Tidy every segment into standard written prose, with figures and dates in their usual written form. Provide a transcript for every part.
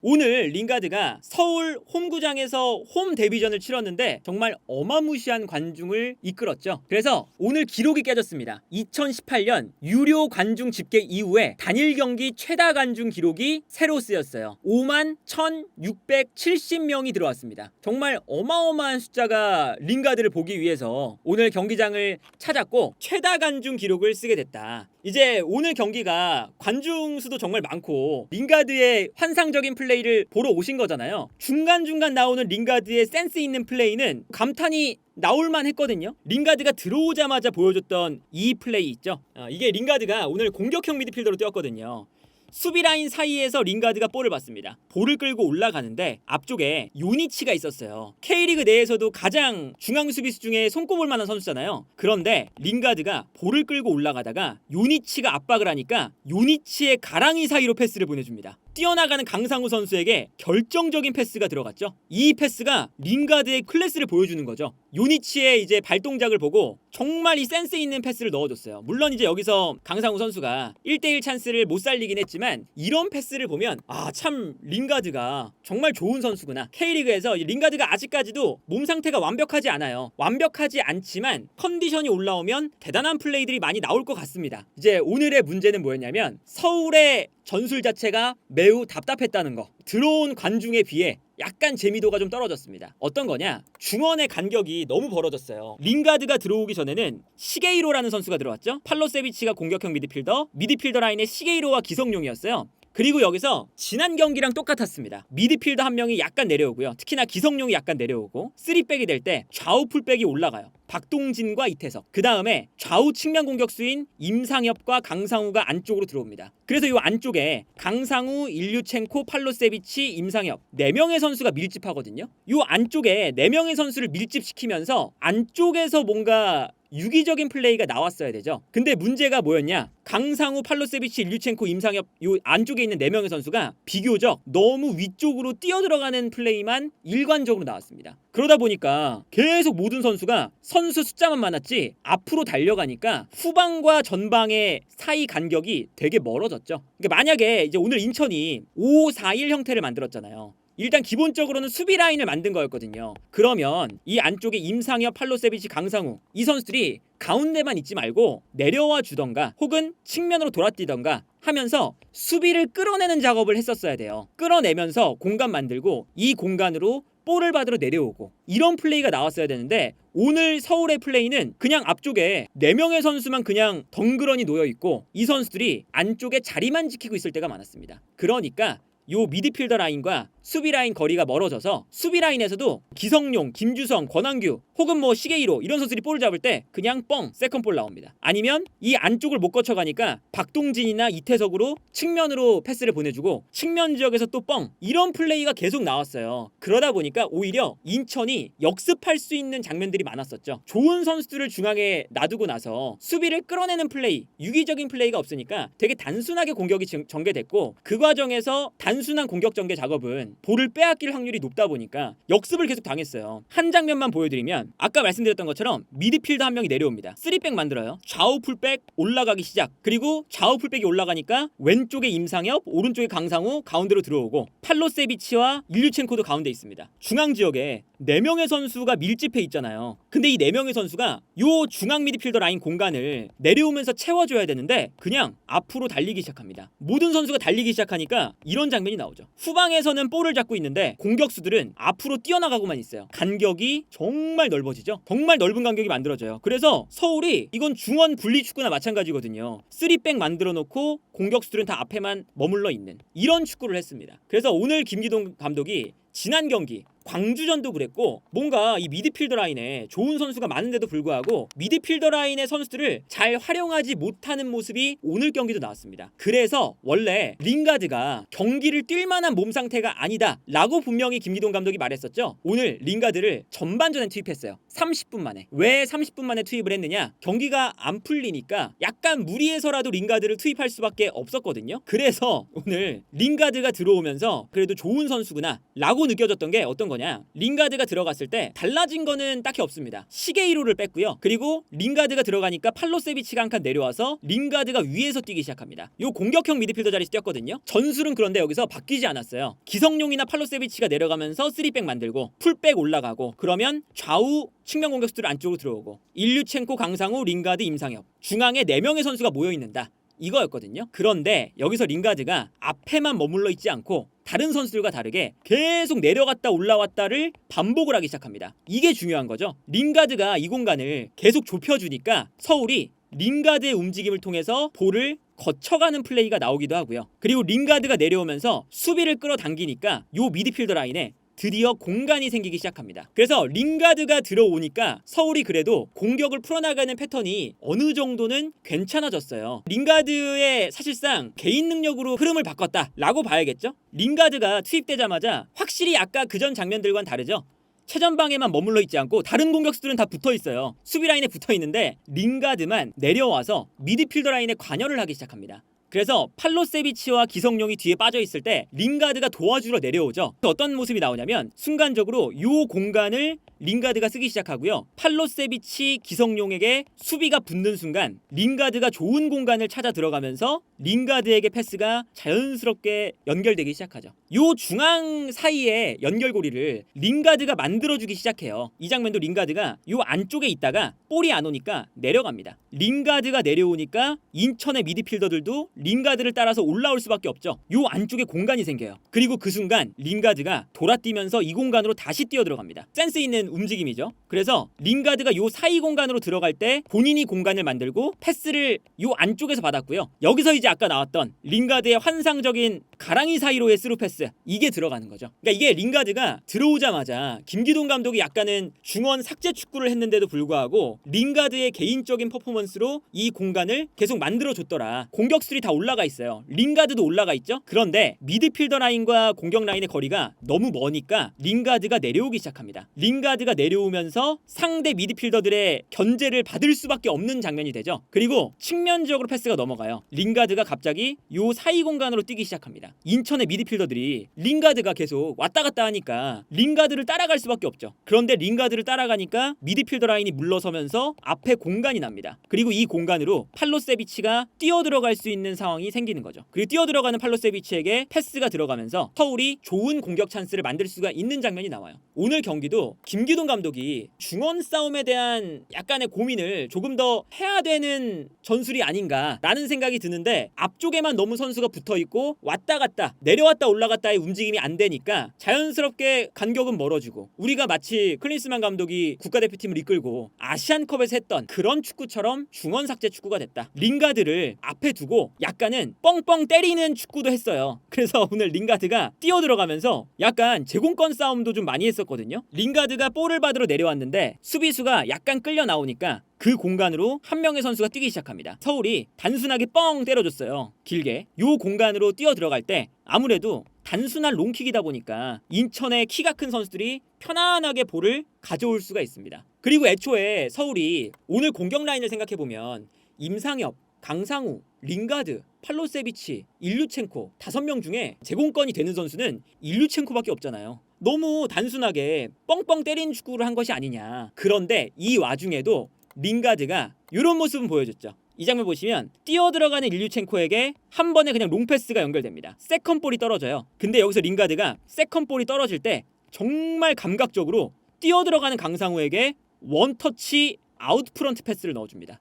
오늘 링가드가 서울 홈구장에서 홈 데뷔전을 치렀는데 정말 어마무시한 관중을 이끌었죠. 그래서 오늘 기록이 깨졌습니다. 2018년 유료 관중 집계 이후에 단일 경기 최다 관중 기록이 새로 쓰였어요. 5만 1,670명이 들어왔습니다. 정말 어마어마한 숫자가 링가드를 보기 위해서 오늘 경기장을 찾았고 최다 관중 기록을 쓰게 됐다. 이제 오늘 경기가 관중 수도 정말 많고 링가드의 환상적인 플레이를 보러 오신 거잖아요. 중간중간 나오는 링가드의 센스 있는 플레이는 감탄이 나올만 했거든요. 링가드가 들어오자마자 보여줬던 이 플레이 있죠. 이게 링가드가 오늘 공격형 미드필더로 뛰었거든요. 수비 라인 사이에서 링가드가 볼을 받습니다. 볼을 끌고 올라가는데 앞쪽에 요니치가 있었어요. K리그 내에서도 가장 중앙 수비수 중에 손꼽을 만한 선수잖아요. 그런데 링가드가 볼을 끌고 올라가다가 요니치가 압박을 하니까 요니치의 가랑이 사이로 패스를 보내줍니다. 뛰어나가는 강상우 선수에게 결정적인 패스가 들어갔죠. 이 패스가 링가드의 클래스를 보여주는 거죠. 요니치의 이제 발동작을 보고 정말 이 센스 있는 패스를 넣어줬어요. 물론 이제 여기서 강상우 선수가 1대1 찬스를 못 살리긴 했지만 이런 패스를 보면 참 링가드가 정말 좋은 선수구나. K리그에서 링가드가 아직까지도 몸 상태가 완벽하지 않아요. 완벽하지 않지만 컨디션이 올라오면 대단한 플레이들이 많이 나올 것 같습니다. 이제 오늘의 문제는 뭐였냐면 서울의 전술 자체가 매우 답답했다는 거. 들어온 관중에 비해 약간 재미도가 좀 떨어졌습니다. 어떤 거냐? 중원의 간격이 너무 벌어졌어요. 링가드가 들어오기 전에는 시게이로라는 선수가 들어왔죠. 팔로세비치가 공격형 미드필더 라인의 시게이로와 기성용이었어요. 그리고 여기서 지난 경기랑 똑같았습니다. 미드필더 한 명이 약간 내려오고요. 특히나 기성용이 약간 내려오고 3백이 될 때 좌우 풀백이 올라가요. 박동진과 이태석. 그 다음에 좌우 측면 공격수인 임상엽과 강상우가 안쪽으로 들어옵니다. 그래서 이 안쪽에 강상우, 일류첸코, 팔로세비치, 임상엽 4명의 선수가 밀집하거든요. 이 안쪽에 4명의 선수를 밀집시키면서 안쪽에서 뭔가 유기적인 플레이가 나왔어야 되죠. 근데 문제가 뭐였냐? 강상우, 팔로세비치, 일류첸코, 임상엽 요 안쪽에 있는 4명의 선수가 비교적 너무 위쪽으로 뛰어들어가는 플레이만 일관적으로 나왔습니다. 그러다 보니까 계속 모든 선수가 선수 숫자만 많았지 앞으로 달려가니까 후방과 전방의 사이 간격이 되게 멀어졌죠. 그러니까 만약에 이제 오늘 인천이 5-4-1 형태를 만들었잖아요. 일단 기본적으로는 수비 라인을 만든 거였거든요. 그러면 이 안쪽에 임상엽, 팔로세비치, 강상우 이 선수들이 가운데만 있지 말고 내려와 주던가 혹은 측면으로 돌아뛰던가 하면서 수비를 끌어내는 작업을 했었어야 돼요. 끌어내면서 공간 만들고 이 공간으로 볼을 받으러 내려오고 이런 플레이가 나왔어야 되는데 오늘 서울의 플레이는 그냥 앞쪽에 4명의 선수만 그냥 덩그러니 놓여있고 이 선수들이 안쪽에 자리만 지키고 있을 때가 많았습니다. 그러니까 요 미드필더 라인과 수비 라인 거리가 멀어져서 수비 라인에서도 기성용, 김주성, 권한규 혹은 뭐 시게이로 이런 선수들이 볼을 잡을 때 그냥 뻥 세컨볼 나옵니다. 아니면 이 안쪽을 못 거쳐가니까 박동진이나 이태석으로 측면으로 패스를 보내주고 측면 지역에서 또 뻥 이런 플레이가 계속 나왔어요. 그러다 보니까 오히려 인천이 역습할 수 있는 장면들이 많았었죠. 좋은 선수들을 중앙에 놔두고 나서 수비를 끌어내는 플레이, 유기적인 플레이가 없으니까 되게 단순하게 공격이 전개됐고 그 과정에서 단순한 공격 전개 작업은 볼을 빼앗길 확률이 높다 보니까 역습을 계속 당했어요. 한 장면만 보여드리면 아까 말씀드렸던 것처럼 미드필더 한 명이 내려옵니다. 3백 만들어요. 좌우 풀백 올라가기 시작. 그리고 좌우 풀백이 올라가니까 왼쪽에 임상엽, 오른쪽에 강상우 가운데로 들어오고 팔로세비치와 일류첸코도 가운데 있습니다. 중앙 지역에 4명의 선수가 밀집해 있잖아요. 근데 이 4명의 선수가 요 중앙 미드필더 라인 공간을 내려오면서 채워줘야 되는데 그냥 앞으로 달리기 시작합니다. 모든 선수가 달리기 시작하니까 이런 장면이 나오죠. 후방에서는 볼을 잡고 있는데 공격수들은 앞으로 뛰어나가고만 있어요. 간격이 정말 넓어지죠. 정말 넓은 간격이 만들어져요. 그래서 서울이 이건 중원 분리축구나 마찬가지거든요. 3백 만들어 놓고 공격수들은 다 앞에만 머물러 있는 이런 축구를 했습니다. 그래서 오늘 김기동 감독이 지난 경기 광주전도 그랬고 뭔가 이 미드필더 라인에 좋은 선수가 많은데도 불구하고 미드필더 라인의 선수들을 잘 활용하지 못하는 모습이 오늘 경기도 나왔습니다. 그래서 원래 링가드가 경기를 뛸 만한 몸 상태가 아니다 라고 분명히 김기동 감독이 말했었죠. 오늘 링가드를 전반전에 투입했어요. 30분 만에. 왜 30분 만에 투입을 했느냐? 경기가 안 풀리니까 약간 무리해서라도 링가드를 투입할 수밖에 없었거든요. 그래서 오늘 링가드가 들어오면서 그래도 좋은 선수구나 라고 느껴졌던 게 어떤 거냐? 링가드가 들어갔을 때 달라진 거는 딱히 없습니다. 시게이로를 뺐고요. 그리고 링가드가 들어가니까 팔로세비치가 한 칸 내려와서 링가드가 위에서 뛰기 시작합니다. 요 공격형 미드필더 자리에서 뛰었거든요. 전술은 그런데 여기서 바뀌지 않았어요. 기성용이나 팔로세비치가 내려가면서 3백 만들고 풀백 올라가고, 그러면 좌우 측면 공격수들 안쪽으로 들어오고, 일류첸코, 강상우, 링가드, 임상혁, 중앙에 4명의 선수가 모여있는다, 이거였거든요. 그런데 여기서 링가드가 앞에만 머물러 있지 않고 다른 선수들과 다르게 계속 내려갔다 올라왔다를 반복을 하기 시작합니다. 이게 중요한 거죠. 링가드가 이 공간을 계속 좁혀주니까 서울이 링가드의 움직임을 통해서 볼을 거쳐가는 플레이가 나오기도 하고요. 그리고 링가드가 내려오면서 수비를 끌어당기니까 요 미드필더 라인에 드디어 공간이 생기기 시작합니다. 그래서 링가드가 들어오니까 서울이 그래도 공격을 풀어나가는 패턴이 어느 정도는 괜찮아졌어요. 링가드의 사실상 개인 능력으로 흐름을 바꿨다라고 봐야겠죠. 링가드가 투입되자마자 확실히 아까 그전 장면들과는 다르죠. 최전방에만 머물러 있지 않고 다른 공격수들은 다 붙어 있어요. 수비 라인에 붙어 있는데 링가드만 내려와서 미드필더 라인에 관여를 하기 시작합니다. 그래서 팔로세비치와 기성용이 뒤에 빠져 있을 때 링가드가 도와주러 내려오죠. 어떤 모습이 나오냐면 순간적으로 요 공간을 링가드가 쓰기 시작하고요. 팔로세비치, 기성용에게 수비가 붙는 순간 링가드가 좋은 공간을 찾아 들어가면서 링가드에게 패스가 자연스럽게 연결되기 시작하죠. 요 중앙 사이에 연결고리를 링가드가 만들어주기 시작해요. 이 장면도 링가드가 요 안쪽에 있다가 볼이 안 오니까 내려갑니다. 링가드가 내려오니까 인천의 미드필더들도 링가드를 따라서 올라올 수밖에 없죠. 요 안쪽에 공간이 생겨요. 그리고 그 순간 링가드가 돌아뛰면서 이 공간으로 다시 뛰어 들어갑니다. 센스 있는 움직임이죠. 그래서 링가드가 요 사이 공간으로 들어갈 때 본인이 공간을 만들고 패스를 요 안쪽에서 받았고요. 여기서 이제 아까 나왔던 링가드의 환상적인 가랑이 사이로의 스루 패스, 이게 들어가는 거죠. 그러니까 이게 링가드가 들어오자마자 김기동 감독이 약간은 중원 삭제 축구를 했는데도 불구하고 링가드의 개인적인 퍼포먼스로 이 공간을 계속 만들어줬더라. 공격수들이 다 올라가 있어요. 링가드도 올라가 있죠. 그런데 미드필더 라인과 공격 라인의 거리가 너무 머니까 링가드가 내려오기 시작합니다. 링가드가 내려오면서 상대 미드필더들의 견제를 받을 수밖에 없는 장면이 되죠. 그리고 측면적으로 패스가 넘어가요. 링가드가 갑자기 요 사이 공간으로 뛰기 시작합니다. 인천의 미드필더들이 링가드가 계속 왔다 갔다 하니까 링가드를 따라갈 수밖에 없죠. 그런데 링가드를 따라가니까 미드필더 라인이 물러서면서 앞에 공간이 납니다. 그리고 이 공간으로 팔로세비치가 뛰어들어갈 수 있는 상황이 생기는 거죠. 그리고 뛰어들어가는 팔로세비치에게 패스가 들어가면서 서울이 좋은 공격 찬스를 만들 수가 있는 장면이 나와요. 오늘 경기도 김기동 감독이 중원 싸움에 대한 약간의 고민을 조금 더 해야 되는 전술이 아닌가라는 생각이 드는데, 앞쪽에만 너무 선수가 붙어있고 왔다 갔다 내려왔다 올라갔다의 움직임이 안 되니까 자연스럽게 간격은 멀어지고, 우리가 마치 클린스만 감독이 국가대표팀을 이끌고 아시안컵에서 했던 그런 축구처럼 중원 삭제 축구가 됐다. 링가드를 앞에 두고 약간은 뻥뻥 때리는 축구도 했어요. 그래서 오늘 링가드가 뛰어들어가면서 약간 제공권 싸움도 좀 많이 했었거든요. 링가드가 볼을 받으러 내려왔는데 수비수가 약간 끌려 나오니까 그 공간으로 한 명의 선수가 뛰기 시작합니다. 서울이 단순하게 뻥 때려줬어요. 길게. 요 공간으로 뛰어 들어갈 때 아무래도 단순한 롱킥이다 보니까 인천의 키가 큰 선수들이 편안하게 볼을 가져올 수가 있습니다. 그리고 애초에 서울이 오늘 공격 라인을 생각해보면 임상엽, 강상우, 링가드, 팔로세비치, 일류첸코 5명 중에 제공권이 되는 선수는 일류첸코밖에 없잖아요. 너무 단순하게 뻥뻥 때리는 축구를 한 것이 아니냐. 그런데 이 와중에도 링가드가 이런 모습은 보여줬죠. 이 장면 보시면 뛰어들어가는 일류첸코에게 한 번에 그냥 롱패스가 연결됩니다. 세컨볼이 떨어져요. 근데 여기서 링가드가 세컨볼이 떨어질 때 정말 감각적으로 뛰어들어가는 강상우에게 원터치 아웃프런트 패스를 넣어줍니다.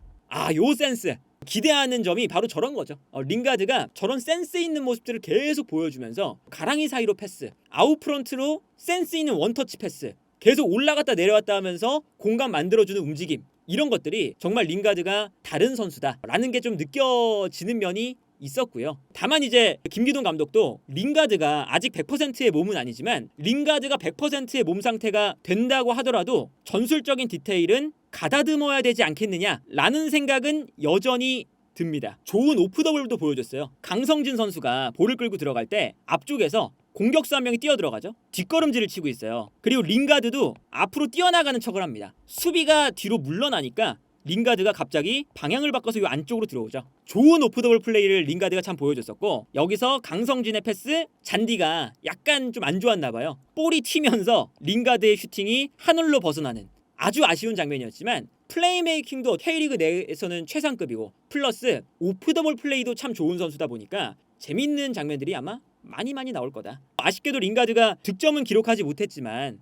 요 센스! 기대하는 점이 바로 저런 거죠. 링가드가 저런 센스 있는 모습들을 계속 보여주면서 가랑이 사이로 패스, 아웃프런트로 센스 있는 원터치 패스, 계속 올라갔다 내려왔다 하면서 공간 만들어주는 움직임, 이런 것들이 정말 링가드가 다른 선수다라는 게 좀 느껴지는 면이 있었고요. 다만 이제 김기동 감독도 링가드가 아직 100%의 몸은 아니지만 링가드가 100%의 몸 상태가 된다고 하더라도 전술적인 디테일은 가다듬어야 되지 않겠느냐라는 생각은 여전히 듭니다. 좋은 오프 더블도 보여줬어요. 강성진 선수가 볼을 끌고 들어갈 때 앞쪽에서 공격수 한 명이 뛰어들어가죠. 뒷걸음질을 치고 있어요. 그리고 링가드도 앞으로 뛰어나가는 척을 합니다. 수비가 뒤로 물러나니까 링가드가 갑자기 방향을 바꿔서 이 안쪽으로 들어오죠. 좋은 오프더볼 플레이를 링가드가 참 보여줬었고, 여기서 강성진의 패스, 잔디가 약간 좀 안 좋았나 봐요. 볼이 튀면서 링가드의 슈팅이 하늘로 벗어나는 아주 아쉬운 장면이었지만, 플레이메이킹도 K리그 내에서는 최상급이고, 플러스 오프더볼 플레이도 참 좋은 선수다 보니까 재밌는 장면들이 아마 많이 나올 거다. 아쉽게도 링가드가 득점은 기록하지 못했지만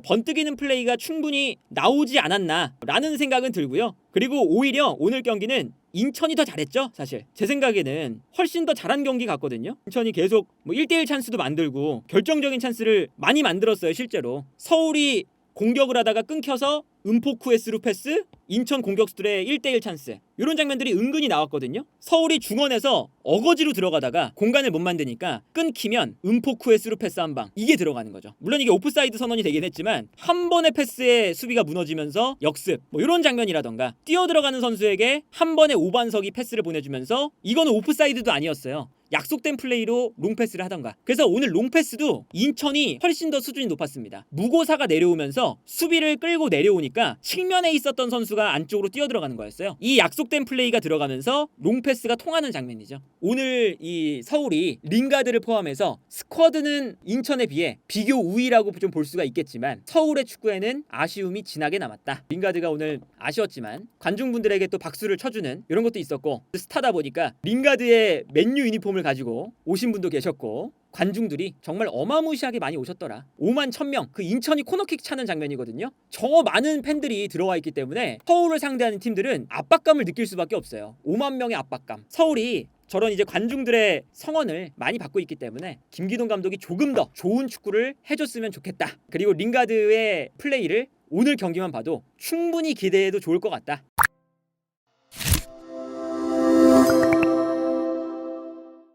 번뜩이는 플레이가 충분히 나오지 않았나 라는 생각은 들고요. 그리고 오히려 오늘 경기는 인천이 더 잘했죠. 사실 제 생각에는 훨씬 더 잘한 경기 같거든요. 인천이 계속 1대1 찬스도 만들고 결정적인 찬스를 많이 만들었어요. 실제로 서울이 공격을 하다가 끊겨서 은포쿠의 스루 패스, 인천 공격수들의 1대1 찬스, 이런 장면들이 은근히 나왔거든요. 서울이 중원에서 어거지로 들어가다가 공간을 못 만드니까 끊기면 은포쿠의 스루 패스 한 방, 이게 들어가는 거죠. 물론 이게 오프사이드 선언이 되긴 했지만 한 번의 패스에 수비가 무너지면서 역습, 이런 장면이라던가 뛰어들어가는 선수에게 한 번의 오반석이 패스를 보내주면서 이거는 오프사이드도 아니었어요. 약속된 플레이로 롱패스를 하던가. 그래서 오늘 롱패스도 인천이 훨씬 더 수준이 높았습니다. 무고사가 내려오면서 수비를 끌고 내려오니까 측면에 있었던 선수가 안쪽으로 뛰어들어가는 거였어요. 이 약속된 플레이가 들어가면서 롱패스가 통하는 장면이죠. 오늘 이 서울이 링가드를 포함해서 스쿼드는 인천에 비해 비교 우위라고 좀 볼 수가 있겠지만 서울의 축구에는 아쉬움이 진하게 남았다. 링가드가 오늘 아쉬웠지만 관중분들에게 또 박수를 쳐주는 이런 것도 있었고, 스타다 보니까 링가드의 맨유 유니폼을 가지고 오신 분도 계셨고, 관중들이 정말 어마무시하게 많이 오셨더라. 5만 1000명. 그 인천이 코너킥 차는 장면이거든요. 저 많은 팬들이 들어와 있기 때문에 서울을 상대하는 팀들은 압박감을 느낄 수밖에 없어요. 5만 명의 압박감. 서울이 저런 이제 관중들의 성원을 많이 받고 있기 때문에 김기동 감독이 조금 더 좋은 축구를 해줬으면 좋겠다. 그리고 링가드의 플레이를 오늘 경기만 봐도 충분히 기대해도 좋을 것 같다.